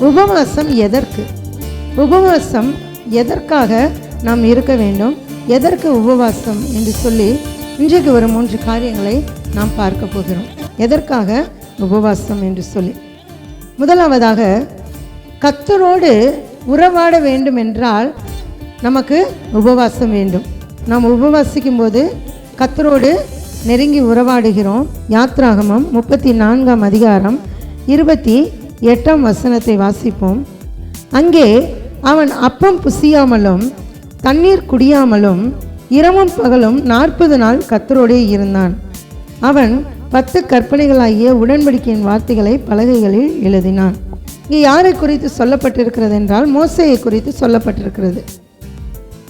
உபவாசம் எதற்கு? உபவாசம் எதற்காக நாம் இருக்க வேண்டும், எதற்கு உபவாசம் என்று சொல்லி இன்றைக்கு ஒரு 3 காரியங்களை நாம் பார்க்க போகிறோம். எதற்காக உபவாசம் என்று சொல்லி, முதலாவதாக கர்த்தரோடு உறவாட வேண்டும் என்றால் நமக்கு உபவாசம் வேண்டும். நாம் உபவாசிக்கும் போது கர்த்தரோடு நெருங்கி உறவாடுகிறோம். யாத்ராகமம் 34ஆம் அதிகாரம் 28ஆம் வசனத்தை வாசிப்போம். அங்கே அவன் அப்பம் புசியாமலும் தண்ணீர் குடியாமலும் இரவும் பகலும் 40 நாள் கர்த்தரோடே இருந்தான். அவன் 10 கற்பனைகளாகிய உடன்படிக்கையின் வார்த்தைகளை பலகைகளில் எழுதினான். இங்கே யாரை குறித்து சொல்லப்பட்டிருக்கிறது என்றால் மோசேயை குறித்து சொல்லப்பட்டிருக்கிறது.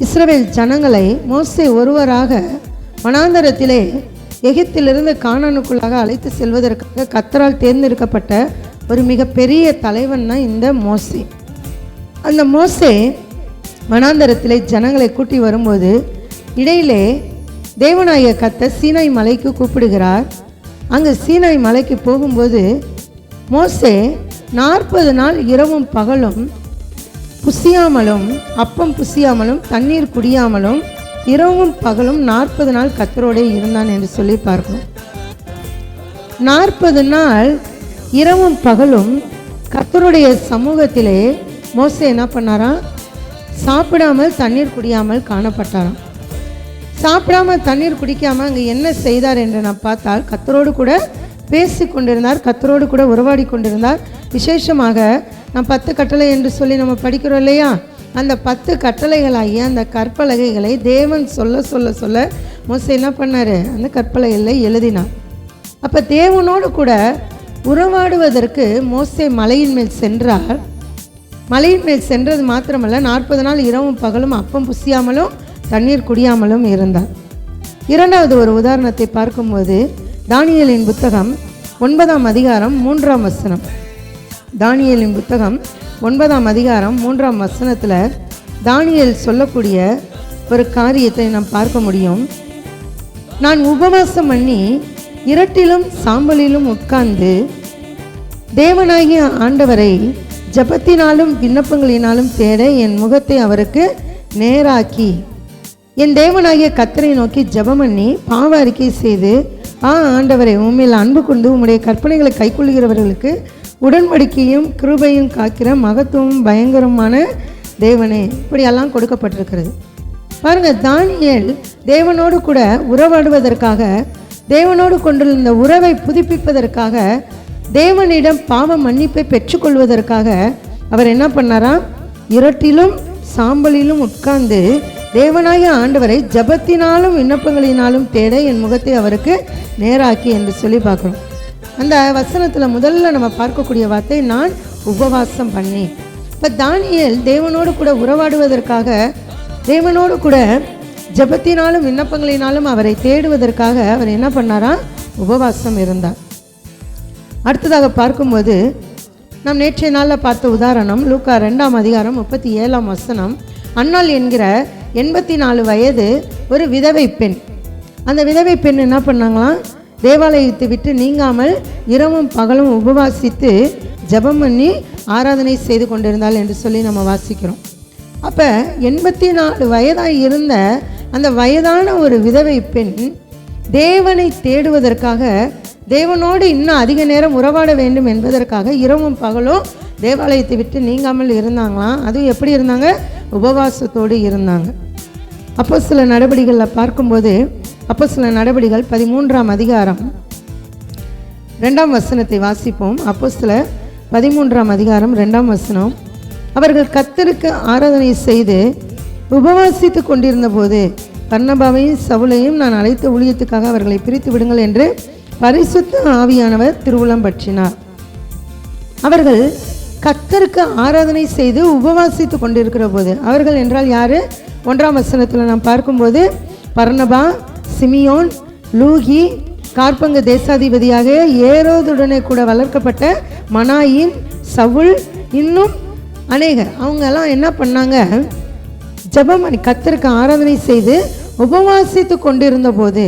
இஸ்ரவேல் ஜனங்களை மோசே ஒருவராக வனாந்தரத்திலே எகிப்திலிருந்து கானானுக்குள்ளாக அழைத்து செல்வதற்காக கர்த்தரால் தேர்ந்தெடுக்கப்பட்ட ஒரு மிகப்பெரிய தலைவன் தான் இந்த மோசே. அந்த மோசே வனாந்தரத்திலே ஜனங்களை கூட்டி வரும்போது இடையிலே தேவனாகிய கர்த்தர் சீனாய் மலைக்கு கூப்பிடுகிறார். அங்கு சீனாய் மலைக்கு போகும்போது மோசே 40 நாள் இரவும் பகலும் புசியாமலும் அப்பம் புசியாமலும் தண்ணீர் குடியாமலும் இரவும் பகலும் 40 நாள் கர்த்தரோடே இருந்தான் என்று சொல்லி பார்க்கணும். 40 நாள் இரவும் பகலும் கர்த்தருடைய சமூகத்திலே மோசே என்ன பண்ணாராம்? சாப்பிடாமல் தண்ணீர் குடியாமல் காணப்பட்டாராம். சாப்பிடாமல் தண்ணீர் குடிக்காமல் அங்கே என்ன செய்தார் என்று நான் பார்த்தால் கர்த்தரோடு கூட பேசி கொண்டிருந்தார், கர்த்தரோடு கூட உறவாடி கொண்டிருந்தார். விசேஷமாக நாம் 10 கட்டளை என்று சொல்லி நம்ம படிக்கிறோம் இல்லையா, அந்த 10 கட்டளைகளாகிய அந்த கற்பலகைகளை தேவன் சொல்ல சொல்ல சொல்ல மோசே என்ன பண்ணார்? அந்த கற்பலகைகளில் எழுதினார். அப்போ தேவனோடு கூட உறவாடுவதற்கு மோசே மலையின் மேல் சென்றார். மலையின் மேல் சென்றது மாத்திரமல்ல, 40 நாள் இரவும் பகலும் அப்பம் புசியாமலும் தண்ணீர் குடியாமலும் இருந்தார். இரண்டாவது ஒரு உதாரணத்தை பார்க்கும்போது தானியேலின் புத்தகம் 9ஆம் அதிகாரம் 3ஆம் வசனம். தானியேலின் புத்தகம் 9ஆம் அதிகாரம் 3ஆம் வசனத்தில் தானியேல் சொல்லக்கூடிய ஒரு காரியத்தை நாம் பார்க்க முடியும். நான் உபவாசம் பண்ணி இரட்டிலும் சாம்பலிலும் உட்கார்ந்து தேவனாகிய ஆண்டவரை ஜபத்தினாலும் விண்ணப்பங்களினாலும் தேட என் முகத்தை அவருக்கு நேராக்கி என் தேவனாகிய கர்த்தரை நோக்கி ஜெபம் பண்ணி பாவ அறிக்கை செய்து, ஆண்டவரை உம்மில் அன்பு கொண்டு உம்முடைய கற்பனைகளை கைக்கொள்கிறவர்களுக்கு உடன்படிக்கையும் கிருபையும் காக்கிற மகத்துவம் பயங்கரமான தேவனே, இப்படியெல்லாம் கொடுக்கப்பட்டிருக்கிறது. பாருங்கள், தானியேல் தேவனோடு கூட உறவாடுவதற்காக, தேவனோடு கொண்டிருந்த உறவை புதுப்பிப்பதற்காக, தேவனிடம் பாவ மன்னிப்பை பெற்றுக்கொள்வதற்காக அவர் என்ன பண்ணாராம்? இரட்டிலும் சாம்பலிலும் உட்கார்ந்து தேவனாகிய ஆண்டவரை ஜபத்தினாலும் விண்ணப்பங்களினாலும் தேட என் முகத்தை அவருக்கு நேராக்கி என்று சொல்லி பார்க்குறோம். அந்த வசனத்தில் முதல்ல நம்ம பார்க்கக்கூடிய வார்த்தை நான் உபவாசம் பண்ணி. இப்போ தானியேல் தேவனோடு கூட உறவாடுவதற்காக, தேவனோடு கூட ஜபத்தினாலும் விண்ணப்பங்களினாலும் அவரை தேடுவதற்காக அவர் என்ன பண்ணாரா? உபவாசம் இருந்தார். அடுத்ததாக பார்க்கும்போது நாம் நேற்றைய நாளில் பார்த்த உதாரணம் லூக்கா 2ஆம் அதிகாரம் 37ஆம் வசனம். அன்னாள் என்கிற 84 வயது ஒரு விதவை பெண். அந்த விதவை பெண் என்ன பண்ணாங்களாம்? தேவாலயத்தை விட்டு நீங்காமல் இரவும் பகலும் உபவாசித்து ஜெபம் பண்ணி ஆராதனை செய்து கொண்டிருந்தாள் என்று சொல்லி நம்ம வாசிக்கிறோம். அப்போ 84 வயதாக இருந்த அந்த வயதான ஒரு விதவை பெண் தேவனை தேடுவதற்காக, தேவனோடு இன்னும் அதிக நேரம் உறவாட வேண்டும் என்பதற்காக இரவும் பகலும் தேவாலயத்தை விட்டு நீங்காமல் இருந்தாங்களாம். அதுவும் எப்படி இருந்தாங்க? உபவாசத்தோடு இருந்தாங்க. அப்போஸ்தல நடவடிக்கைகளில் பார்க்கும்போது அப்போஸ்தல நடவடிக்கைகள் 13ஆம் அதிகாரம் 2ஆம் வசனத்தை வாசிப்போம். அப்போஸ்தல 13ஆம் அதிகாரம் 2ஆம் வசனம். அவர்கள் கர்த்தருக்கு ஆராதனை செய்து உபவாசித்து கொண்டிருந்த போது பர்னபாவையும் சவுலையும் நான் அழைத்த ஊழியத்துக்காக அவர்களை பிரித்து விடுங்கள் என்று பரிசுத்த ஆவியானவர் திருவுளம் பற்றினார். அவர்கள் கர்த்தருக்கு ஆராதனை செய்து உபவாசித்து கொண்டிருக்கிற போது, அவர்கள் என்றால் யாரு? 1ஆம் வசனத்தில் நாம் பார்க்கும்போது பர்னபா, சிமியோன், லூகி, கார்பங்கு தேசாதிபதியாக ஏரோதுடனே கூட வளர்க்கப்பட்ட மனாயின், சவுல், இன்னும் அநேகர். அவங்கெல்லாம் என்ன பண்ணாங்க? ஜெபம் பண்ணி கர்த்தருக்கு ஆராதனை செய்து உபவாசித்து கொண்டிருந்த போது,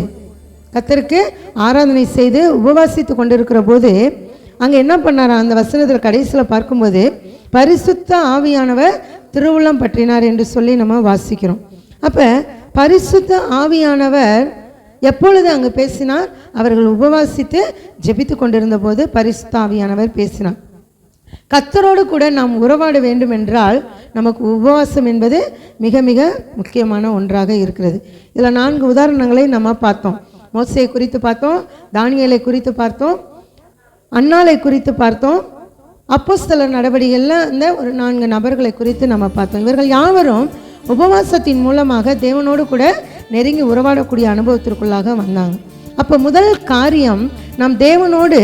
கர்த்தருக்கு ஆராதனை செய்து உபவாசித்து கொண்டிருக்கிற போது அங்கே என்ன பண்ணாரா? அந்த வசனத்தில் கடைசியில் பார்க்கும்போது பரிசுத்த ஆவியானவர் திருவுள்ளம் பற்றினார் என்று சொல்லி நம்ம வாசிக்கிறோம். அப்போ பரிசுத்த ஆவியானவர் எப்பொழுது அங்கு பேசினார்? அவர்கள் உபவாசித்து ஜெபித்து கொண்டிருந்த போது பரிசுத்த ஆவியானவர் பேசினார். கர்த்தரோடு கூட நாம் உறவாட வேண்டும் என்றால் நமக்கு உபவாசம் என்பது மிக மிக முக்கியமான ஒன்றாக இருக்கிறது. இதில் 4 உதாரணங்களை நம்ம பார்த்தோம். மோசேயை குறித்து பார்த்தோம், தானியேலை குறித்து பார்த்தோம், அன்னாளை குறித்து பார்த்தோம், அப்போஸ்தலர் நடவடிக்கையில் இந்த ஒரு 4 நபர்களை குறித்து நம்ம பார்த்தோம். இவர்கள் யாவரும் உபவாசத்தின் மூலமாக தேவனோடு கூட நெருங்கி உறவாடக்கூடிய அனுபவத்திற்குள்ளாக வந்தாங்க. அப்போ முதல் காரியம், நாம் தேவனோடு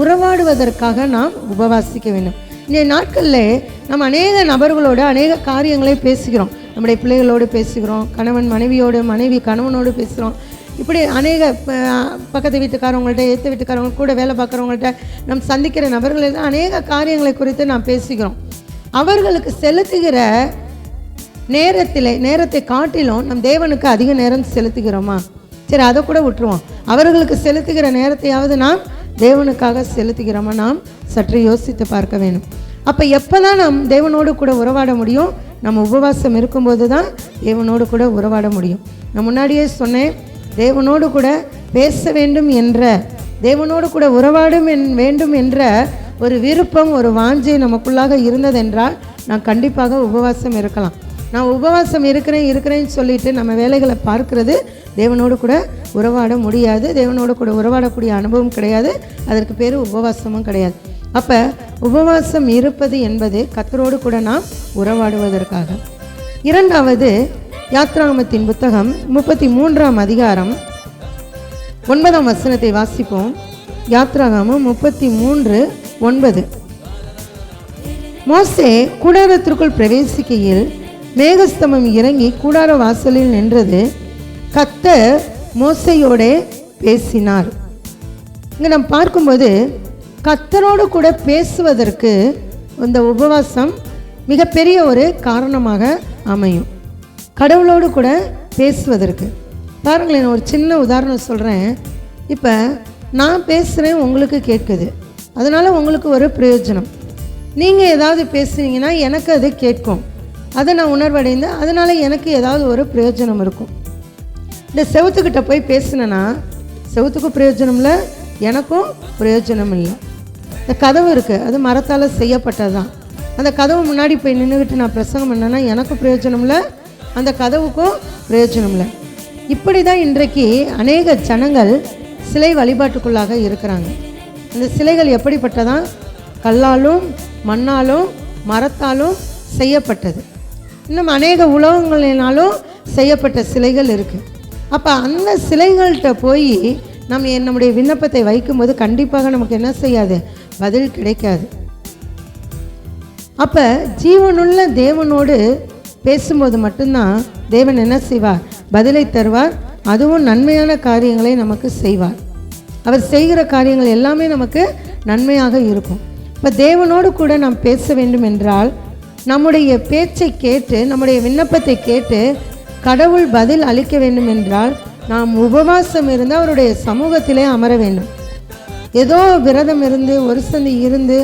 உறவாடுவதற்காக நாம் உபவாசிக்க வேண்டும். இந்த நாட்களில் நம்ம அநேக நபர்களோடு அநேக காரியங்களை பேசுகிறோம். நம்முடைய பிள்ளைகளோடு பேசுகிறோம், கணவன் மனைவியோடு, மனைவி கணவனோடு பேசுகிறோம். இப்படி அநேக பக்கத்து வீட்டுக்காரவங்கள்ட்ட, ஏற்ற வீட்டுக்காரவங்க, கூட வேலை பார்க்குறவங்கள்ட்ட நம் சந்திக்கிற நபர்கள் அநேக காரியங்களை குறித்து நாம் பேசுகிறோம். அவர்களுக்கு செலுத்துகிற நேரத்தை காட்டிலும் நம் தேவனுக்கு அதிக நேரம் செலுத்துகிறோமா? சரி, அதை கூட விட்டுருவோம். அவர்களுக்கு செலுத்துகிற நேரத்தையாவது நாம் தேவனுக்காக செலுத்துகிறோமா? நாம் சற்று யோசித்து பார்க்க வேண்டும். அப்போ எப்போ தான் நாம் தேவனோடு கூட உறவாட முடியும்? நம்ம உபவாசம் இருக்கும்போது தான் தேவனோடு கூட உறவாட முடியும். நான் முன்னாடியே சொன்னேன், தேவனோடு கூட பேச வேண்டும் என்ற, தேவனோடு கூட வேண்டும் என்ற ஒரு விருப்பம், ஒரு வாஞ்சை நமக்குள்ளாக இருந்ததென்றால் நான் கண்டிப்பாக உபவாசம் இருக்கலாம். நான் உபவாசம் இருக்கிறேன்னு சொல்லிட்டு நம்ம வேலைகளை பார்க்கிறது தேவனோடு கூட உறவாட முடியாது. தேவனோடு கூட உறவாடக்கூடிய அனுபவம் கிடையாது. அதற்கு பேர் உபவாசமும் கிடையாது. அப்போ உபவாசம் இருப்பது என்பது கர்த்தரோடு கூட நாம் உறவாடுவதற்காக. இரண்டாவது, யாத்ராகமத்தின் புத்தகம் 33ஆம் அதிகாரம் 9ஆம் வசனத்தை வாசிப்போம். யாத்ராகமம் 33:9. மோசே கூடாரத்திற்குள் பிரவேசிக்கையில் மேகஸ்தம்பம் இறங்கி கூடார வாசலில் நின்றது. கர்த்தர் மோசேயோட பேசினார். இங்கே நாம் பார்க்கும்போது கர்த்தரோடு கூட பேசுவதற்கு இந்த உபவாசம் மிகப்பெரிய ஒரு காரணமாக அமையும். கடவுளோடு கூட பேசுவதற்கு பாருங்களேன், ஒரு சின்ன உதாரணம் சொல்கிறேன். இப்போ நான் பேசுகிறேன், உங்களுக்கு கேட்குது, அதனால் உங்களுக்கு ஒரு பிரயோஜனம். நீங்கள் ஏதாவது பேசுனீங்கன்னா எனக்கு அது கேட்கும், அதை நான் உணர்வடைந்து அதனால் எனக்கு ஏதாவது ஒரு பிரயோஜனம் இருக்கும். இந்த செவுத்துக்கிட்ட போய் பேசினேன்னா செவுத்துக்கும் பிரயோஜனம் இல்லை, எனக்கும் பிரயோஜனம் இல்லை. இந்த கதவு இருக்குது, அது மரத்தால் செய்யப்பட்டது தான். அந்த கதவு முன்னாடி போய் நின்றுக்கிட்டு நான் பிரசங்கம் பண்ணேன்னா எனக்கும் பிரயோஜனம் இல்லை, அந்த கதவுக்கும் பிரயோஜனம் இல்லை. இப்படி தான் இன்றைக்கு அநேக ஜனங்கள் சிலை வழிபாட்டுக்குள்ளாக இருக்கிறாங்க. அந்த சிலைகள் எப்படிப்பட்டதான்? கல்லாலும் மண்ணாலும் மரத்தாலும் செய்யப்பட்டது. இன்னும் அநேக உலகங்களினாலும் செய்யப்பட்ட சிலைகள் இருக்குது. அப்போ அந்த சிலைகள்கிட்ட போய் நம்முடைய விண்ணப்பத்தை வைக்கும்போது கண்டிப்பாக நமக்கு என்ன செய்யாது? பதில் கிடைக்காது. அப்போ ஜீவனுள்ள தேவனோடு பேசும்போது மட்டும்தான் தேவன் என்ன செய்வார்? பதிலை தருவார். அதுவும் நன்மையான காரியங்களை நமக்கு செய்வார். அவர் செய்கிற காரியங்கள் எல்லாமே நமக்கு நன்மையாக இருக்கும். இப்போ தேவனோடு கூட நாம் பேச வேண்டும் என்றால் நம்முடைய பேச்சை கேட்டு, நம்முடைய விண்ணப்பத்தை கேட்டு கடவுள் பதில் அளிக்க வேண்டும் என்றால் நாம் உபவாசம் இருந்து அவருடைய சமூகத்திலே அமர வேண்டும். ஏதோ விரதம் இருந்து ஒரு சந்தி இருந்து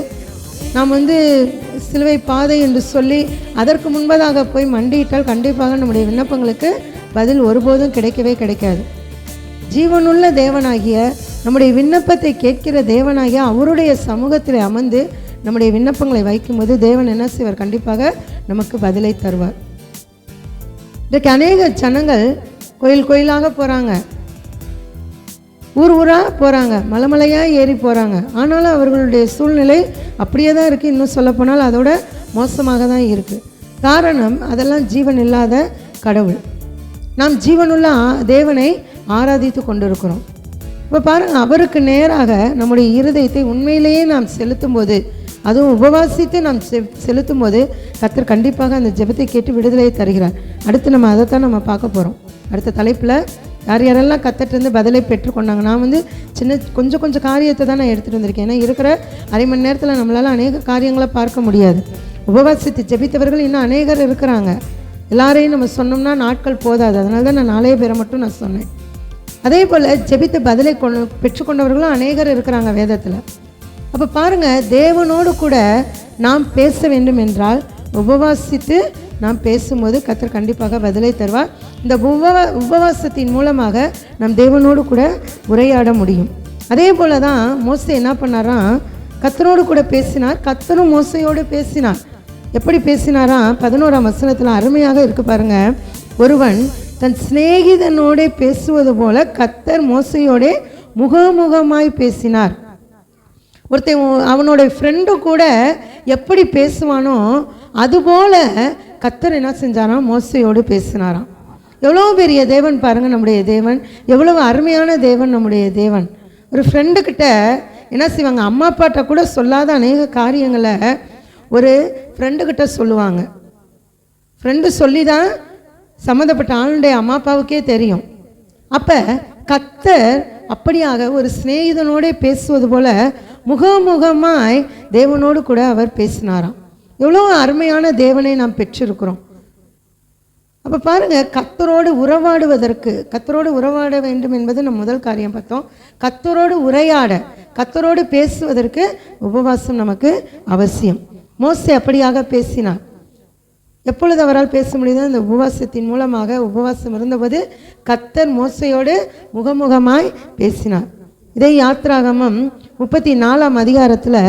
நாம் சிலுவை பாதை என்று சொல்லி அதற்கு முன்பதாக போய் மண்டியிட்டால் கண்டிப்பாக நம்முடைய விண்ணப்பங்களுக்கு பதில் ஒருபோதும் கிடைக்கவே கிடைக்காது. ஜீவனுள்ள தேவனாகிய, நம்முடைய விண்ணப்பத்தை கேட்கிற தேவனாகிய அவருடைய சமூகத்தில் அமர்ந்து நம்முடைய விண்ணப்பங்களை வைக்கும்போது தேவன் என்ன செய்வார்? கண்டிப்பாக நமக்கு பதிலை தருவார். இன்றைக்கு அநேக ஜனங்கள் கோயில் கோயிலாக போகிறாங்க, ஊர் ஊராக போகிறாங்க, மலைமலையாக ஏறி போகிறாங்க. ஆனாலும் அவர்களுடைய சூழ்நிலை அப்படியே தான் இருக்குது. இன்னும் சொல்லப்போனால் அதோட மோசமாக தான் இருக்குது. காரணம், அதெல்லாம் ஜீவன் இல்லாத கடவுள். நாம் ஜீவனுள்ள தேவனை ஆராதித்து கொண்டிருக்கிறோம். இப்போ பாருங்கள், அவருக்கு நேராக நம்முடைய இருதயத்தை உண்மையிலேயே நாம் செலுத்தும் போது, அதுவும் உபவாசித்து நாம் செலுத்தும் போது கர்த்தர் கண்டிப்பாக அந்த ஜெபத்தை கேட்டு விடுதலையை தருகிறார். அடுத்து நம்ம அதைத்தான் நம்ம பார்க்க போகிறோம். அடுத்த தலைப்பில் யார் யாரெல்லாம் கர்த்தர்கிட்ட பதிலை பெற்றுக்கொண்டாங்க. நான் கொஞ்சம் காரியத்தை தான் நான் எடுத்துகிட்டு வந்திருக்கேன். ஏன்னா இருக்கிற அரை மணி நேரத்தில் நம்மளால் அநேக காரியங்களை பார்க்க முடியாது. உபவாசித்து ஜெபித்தவர்கள் இன்னும் அநேகர் இருக்கிறாங்க. எல்லாரையும் நம்ம சொன்னோம்னா நாட்கள் போதாது. அதனால தான் நான் 4 பேரை மட்டும் நான் சொன்னேன். அதே போல் ஜெபித்து பதிலை பெற்றுக்கொண்டவர்களும் அநேகர் இருக்கிறாங்க வேதத்தில். அப்போ பாருங்கள், தேவனோடு கூட நாம் பேச வேண்டும் என்றால் உபவாசித்து நாம் பேசும்போது கர்த்தர் கண்டிப்பாக பதிலை தருவார். இந்த உபவாசத்தின் மூலமாக நம் தேவனோடு கூட உரையாட முடியும். அதே போல தான் மோசே என்ன பண்ணாராம், கர்த்தரோடு கூட பேசினார். கர்த்தரும் மோசையோடு பேசினார். எப்படி பேசினாராம்? 11ஆம் வசனத்தில் அருமையாக இருக்கு பாருங்க. ஒருவன் தன் சிநேகிதனோட பேசுவது போல கர்த்தர் மோசையோட முகமுகமாய் பேசினார். ஒருத்தன் அவனோட ஃப்ரெண்டு கூட எப்படி பேசுவானோ அதுபோல கர்த்தர் என்ன செஞ்சாராம், மோசையோடு பேசினாராம். எவ்வளோ பெரிய தேவன் பாருங்கள் நம்முடைய தேவன், எவ்வளவு அருமையான தேவன் நம்முடைய தேவன். ஒரு ஃப்ரெண்டுக்கிட்ட என்ன செய்வாங்க, அம்மா அப்பாட்ட கூட சொல்லாத அநேக காரியங்களை ஒரு ஃப்ரெண்டுக்கிட்ட சொல்லுவாங்க. ஃப்ரெண்டு சொல்லி தான் சம்மந்தப்பட்ட ஆளுடைய அம்மா அப்பாவுக்கே தெரியும். அப்போ கர்த்தர் அப்படியாக ஒரு சிநேகிதனோட பேசுவது போல முகமுகமாய் தேவனோடு கூட அவர் பேசினாராம். எவ்வளோ அருமையான தேவனை நாம் பெற்றிருக்கிறோம். அப்போ பாருங்கள், கர்த்தரோடு உறவாடுவதற்கு, கர்த்தரோடு உறவாட வேண்டும் என்பது நம்ம முதல் காரியம் பார்த்தோம். கர்த்தரோடு உரையாட, கர்த்தரோடு பேசுவதற்கு உபவாசம் நமக்கு அவசியம். மோசே அப்படியாக பேசினார். எப்பொழுது அவரால் பேச முடியுதோ அந்த உபவாசத்தின் மூலமாக. உபவாசம் இருந்தபோது கர்த்தர் மோசையோடு முகமுகமாய் பேசினார். இதே யாத்ராகமம் 34ஆம் அதிகாரத்தில்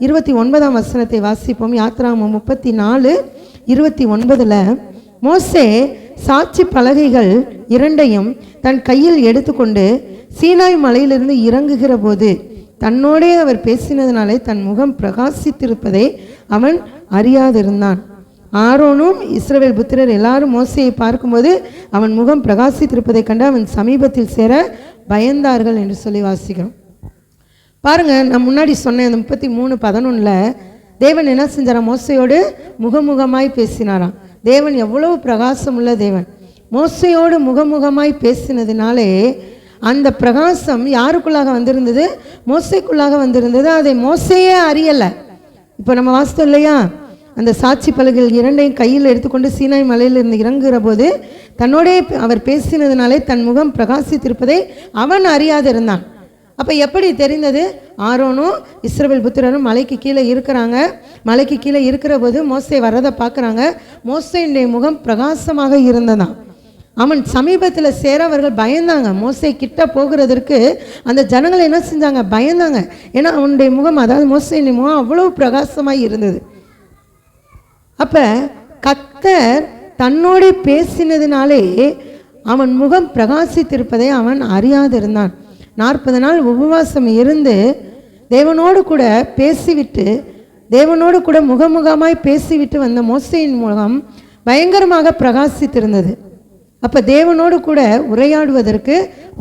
29ஆம் வசனத்தை வாசிப்போம். யாத்ராகமம் 34:29 மோசே சாட்சி பலகைகள் 2ஐயும் தன் கையில் எடுத்துக்கொண்டு சீனாய் மலையிலிருந்து இறங்குகிற போது தன்னோடே அவர் பேசினதினாலே தன் முகம் பிரகாசித்திருப்பதை அவன் அறியாதிருந்தான். ஆரோனும் இஸ்ரவேல் புத்திரர் எல்லாரும் மோசையை பார்க்கும்போது அவன் முகம் பிரகாசித்திருப்பதை கண்டு அவன் சமீபத்தில் சேர பயந்தார்கள் என்று சொல்லி வாசிக்கிறோம். பாருங்கள், நான் முன்னாடி சொன்னேன் அந்த 33:11 தேவன் என்ன செஞ்சாராம், மோசையோடு முகமுகமாய் பேசினாராம். தேவன் எவ்வளவு பிரகாசம் உள்ள தேவன். மோசையோடு முகமுகமாய் பேசினதுனாலே அந்த பிரகாசம் யாருக்குள்ளாக வந்திருந்தது, மோசைக்குள்ளாக வந்திருந்தது. அதை மோசையே அறியலை. இப்போ நம்ம வாசித்தோம் இல்லையா, அந்த சாட்சி பலகைகள் 2ஐயும் கையில் எடுத்துக்கொண்டு சீனாய் மலையிலிருந்து இறங்குகிற போது தன்னோடே அவர் பேசினதுனாலே தன் முகம் பிரகாசித்திருப்பதை அவன் அறியாதிருந்தான். அப்போ எப்படி தெரிந்தது, ஆரோனும் இஸ்ரவேல் புத்திரரும் மலைக்கு கீழே இருக்கிறாங்க. மலைக்கு கீழே இருக்கிற போது மோசே வரதை பார்க்குறாங்க. மோசையுடைய முகம் பிரகாசமாக இருந்ததான். அவன் சமீபத்தில் சேர அவர்கள் பயந்தாங்க. மோசை கிட்ட போகிறதற்கு அந்த ஜனங்கள் என்ன செஞ்சாங்க, பயந்தாங்க. ஏன்னா அவனுடைய முகம், அதாவது மோசையுடைய முகம் அவ்வளவு பிரகாசமாக இருந்தது. அப்போ கர்த்தர் தன்னோடு பேசினதினாலே அவன் முகம் பிரகாசித்திருப்பதை அவன் அறியாதிருந்தான். 40 நாள் உபவாசம் இருந்து தேவனோடு கூட பேசிவிட்டு, தேவனோடு கூட முகமுகமாய் பேசிவிட்டு வந்த மோசையின் முகம் பயங்கரமாக பிரகாசித்திருந்தது. அப்போ தேவனோடு கூட உரையாடுவதற்கு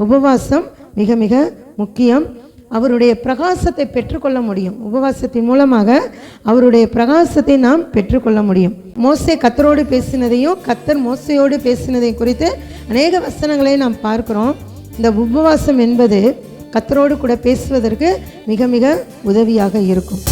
உபவாசம் மிக மிக முக்கியம். அவருடைய பிரகாசத்தை பெற்றுக்கொள்ள முடியும். உபவாசத்தின் மூலமாக அவருடைய பிரகாசத்தை நாம் பெற்றுக்கொள்ள முடியும். மோசே கர்த்தரோடு பேசினதையும் கர்த்தர் மோசையோடு பேசினதையும் குறித்து அநேக வசனங்களை நாம் பார்க்கிறோம். இந்த உபவாசம் என்பது கர்த்தரோடு கூட பேசுவதற்கு மிக மிக உதவியாக இருக்கும்.